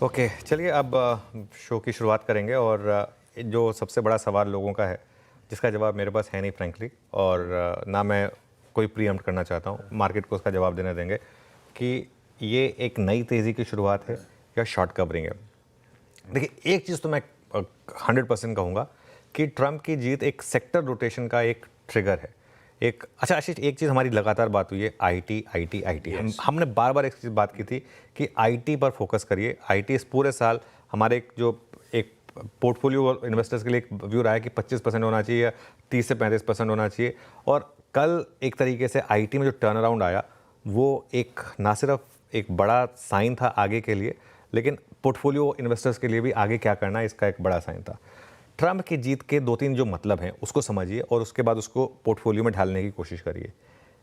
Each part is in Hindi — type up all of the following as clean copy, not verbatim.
ओके, चलिए अब शो की शुरुआत करेंगे और जो सबसे बड़ा सवाल लोगों का है, जिसका जवाब मेरे पास है नहीं फ्रैंकली, और ना मैं कोई प्रीएम्प्ट करना चाहता हूँ, मार्केट को उसका जवाब देने देंगे कि ये एक नई तेज़ी की शुरुआत है या शॉर्ट कवरिंग है। देखिए, एक चीज़ तो मैं 100% कहूँगा कि ट्रंप की जीत एक सेक्टर रोटेशन का एक ट्रिगर है। एक अच्छा आशीष, एक चीज़ हमारी लगातार बात हुई है, आईटी आईटी आईटी। हमने बार बार एक चीज़ बात की थी कि आईटी पर फोकस करिए। आईटी इस पूरे साल हमारे एक पोर्टफोलियो इन्वेस्टर्स के लिए एक व्यू रहा है कि 25% होना चाहिए या 30 से 35% होना चाहिए। और कल एक तरीके से आईटी में जो टर्न अराउंड आया, वो एक ना सिर्फ एक बड़ा साइन था आगे के लिए, लेकिन पोर्टफोलियो इन्वेस्टर्स के लिए भी आगे क्या करना है इसका एक बड़ा साइन था। ट्रंप की जीत के 2-3 जो मतलब हैं उसको समझिए और उसके बाद उसको पोर्टफोलियो में ढालने की कोशिश करिए।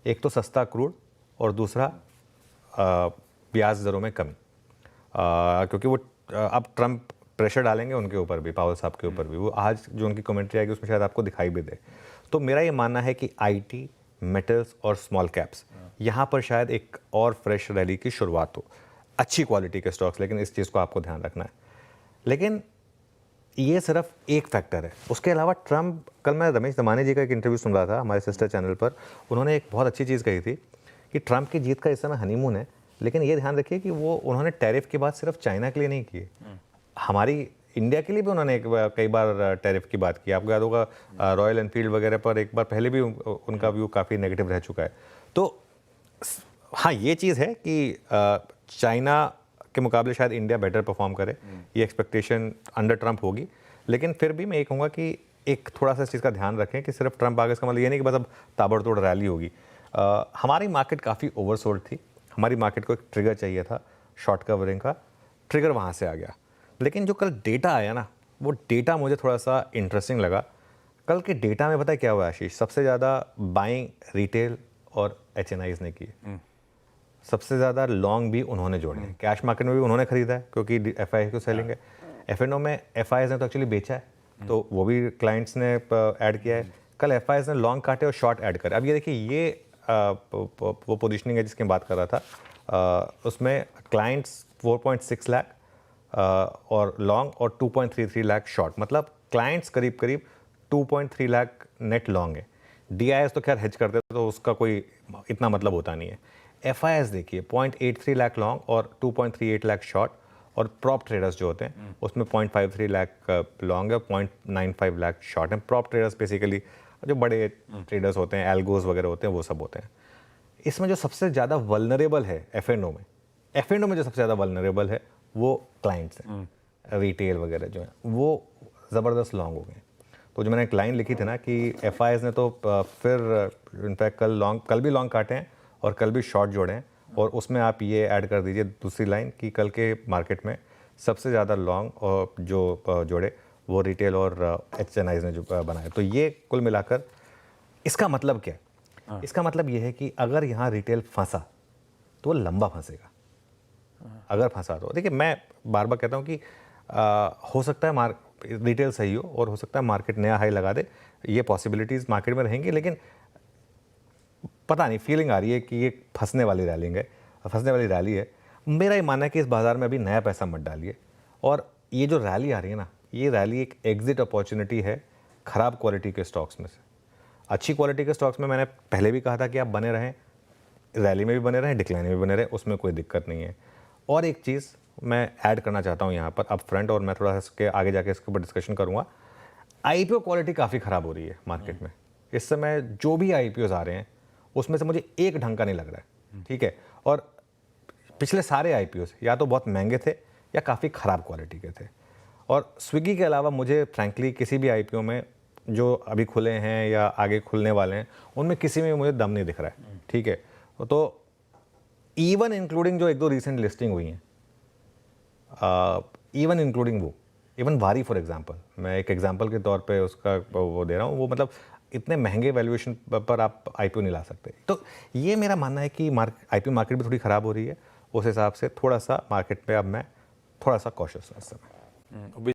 एक तो सस्ता क्रूड और दूसरा ब्याज दरों में कमी, क्योंकि वो अब ट्रंप प्रेशर डालेंगे उनके ऊपर भी, पावल साहब के ऊपर भी। वो आज जो उनकी कमेंट्री आएगी उसमें शायद आपको दिखाई भी दे। तो मेरा ये मानना है कि आईटी, मेटल्स और स्मॉल कैप्स, यहाँ पर शायद एक और फ्रेश रैली की शुरुआत हो। अच्छी क्वालिटी के स्टॉक्स, लेकिन इस चीज़ को आपको ध्यान रखना है। लेकिन ये सिर्फ एक फैक्टर है। उसके अलावा ट्रंप, कल मैं रमेश दमानी जी का एक इंटरव्यू सुन रहा था हमारे सिस्टर चैनल पर, उन्होंने एक बहुत अच्छी चीज़ कही थी कि ट्रंप की जीत का इस समय हनीमून है, लेकिन ये ध्यान रखिए कि वो उन्होंने टैरिफ की बात सिर्फ चाइना के लिए नहीं की, हमारी इंडिया के लिए भी उन्होंने कई बार टैरिफ की बात की। आपको याद होगा रॉयल एनफील्ड वगैरह पर एक बार पहले भी उनका व्यू काफ़ी नेगेटिव रह चुका है। तो हाँ, ये चीज़ है कि चाइना के मुकाबले शायद इंडिया बेटर परफॉर्म करे, ये एक्सपेक्टेशन अंडर ट्रंप होगी। लेकिन फिर भी मैं ये कहूँगा कि एक थोड़ा सा इस चीज़ का ध्यान रखें कि सिर्फ ट्रंप आगे, इसका मतलब ये नहीं कि बस अब ताबड़तोड़ रैली होगी। हमारी मार्केट काफ़ी ओवरसोल्ड थी, हमारी मार्केट को एक ट्रिगर चाहिए था शॉर्ट कवरिंग का, ट्रिगर वहाँ से आ गया। लेकिन जो कल डेटा आया ना, वो डेटा मुझे थोड़ा सा इंटरेस्टिंग लगा। कल के डेटा में पता है क्या हुआ आशीष? सबसे ज़्यादा बाइंग रिटेल और एचएनआईज ने की है। सबसे ज़्यादा लॉन्ग भी उन्होंने जोड़े हैं। कैश मार्केट में भी उन्होंने खरीदा है क्योंकि एफआई को सेलिंग है। एफएनओ में एफआईज ने तो एक्चुअली बेचा है, तो वो भी क्लाइंट्स ने ऐड किया है। कल एफआईज ने लॉन्ग काटे और शॉर्ट ऐड करे। अब ये देखिए, ये वो पोजीशनिंग है जिसकी बात कर रहा था। उसमें क्लाइंट्स 4.6 लाख और लॉन्ग और 2.33 लाख शॉर्ट, मतलब क्लाइंट्स करीब करीब 2.3 लाख नेट लॉन्ग है। डीआईएस तो खैर हेज करते हैं तो उसका कोई इतना मतलब होता नहीं है। एफआईएस देखिए 0.83 लाख लॉन्ग और 2.38 लाख शॉर्ट, और प्रॉप ट्रेडर्स जो होते हैं उसमें 0.53 लाख लॉन्ग है, 0.95 लाख शॉर्ट है। प्रॉप ट्रेडर्स बेसिकली जो बड़े ट्रेडर्स होते हैं, एल्गोज वगैरह होते हैं, वो सब होते हैं। इसमें जो सबसे ज़्यादा वल्नरेबल है एफएनओ में जो सबसे ज़्यादा वल्नरेबल है वो क्लाइंट्स हैं, रिटेल वगैरह जो है वो ज़बरदस्त लॉन्ग हो गए। तो जो मैंने एक लाइन लिखी थी ना कि एफआईएस ने तो फिर इनफैक्ट कल भी लॉन्ग काटे हैं और कल भी शॉर्ट जोड़े हैं, और उसमें आप ये ऐड कर दीजिए दूसरी लाइन कि कल के मार्केट में सबसे ज़्यादा लॉन्ग और जो जोड़े वो रिटेल और एचएनआईज ने जो बनाए। तो ये कुल मिलाकर इसका मतलब क्या है? इसका मतलब ये है कि अगर यहाँ रिटेल फंसा तो वो लंबा फंसेगा। अगर फंसा तो देखिए, मैं बार बार कहता हूँ कि हो सकता है रिटेल सही हो और हो सकता है मार्केट नया हाई लगा दे, ये पॉसिबिलिटीज़ मार्केट में रहेंगी। लेकिन पता नहीं, फीलिंग आ रही है कि ये फंसने वाली रैली है। मेरा ये मानना है कि इस बाज़ार में अभी नया पैसा मत डालिए, और ये जो रैली आ रही है ना, ये रैली एक एग्जिट अपॉर्चुनिटी है ख़राब क्वालिटी के स्टॉक्स में से। अच्छी क्वालिटी के स्टॉक्स में मैंने पहले भी कहा था कि आप बने रहें, रैली में भी बने रहें, डिक्लाइन में भी बने रहें, उसमें कोई दिक्कत नहीं है। और एक चीज़ मैं ऐड करना चाहता हूँ यहाँ पर अप फ्रंट, और मैं थोड़ा सा इसके आगे जाके इसके ऊपर डिस्कशन करूँगा। आईपीओ क्वालिटी काफ़ी ख़राब हो रही है मार्केट में इस समय। जो भी आईपीओज आ रहे हैं उसमें से मुझे एक ढंग का नहीं लग रहा है, ठीक है। और पिछले सारे आईपीओज या तो बहुत महंगे थे या काफ़ी ख़राब क्वालिटी के थे। और स्विगी के अलावा मुझे फ्रैंकली किसी भी आईपीओ में जो अभी खुले हैं या आगे खुलने वाले हैं, उनमें किसी में मुझे दम नहीं दिख रहा है, ठीक है। तो इवन इंक्लूडिंग जो एक दो रिसेंट लिस्टिंग हुई हैं, इवन इंक्लूडिंग इवन वारी फॉर एग्जांपल, मैं एक एग्जांपल के तौर पे उसका वो दे रहा हूँ, वो मतलब इतने महंगे वैल्यूएशन पर आप आईपीओ नहीं ला सकते। तो ये मेरा मानना है कि आईपीओ मार्केट भी थोड़ी ख़राब हो रही है, उस हिसाब से थोड़ा सा मार्केट पे अब मैं थोड़ा सा कॉशियस हूँ इस समय।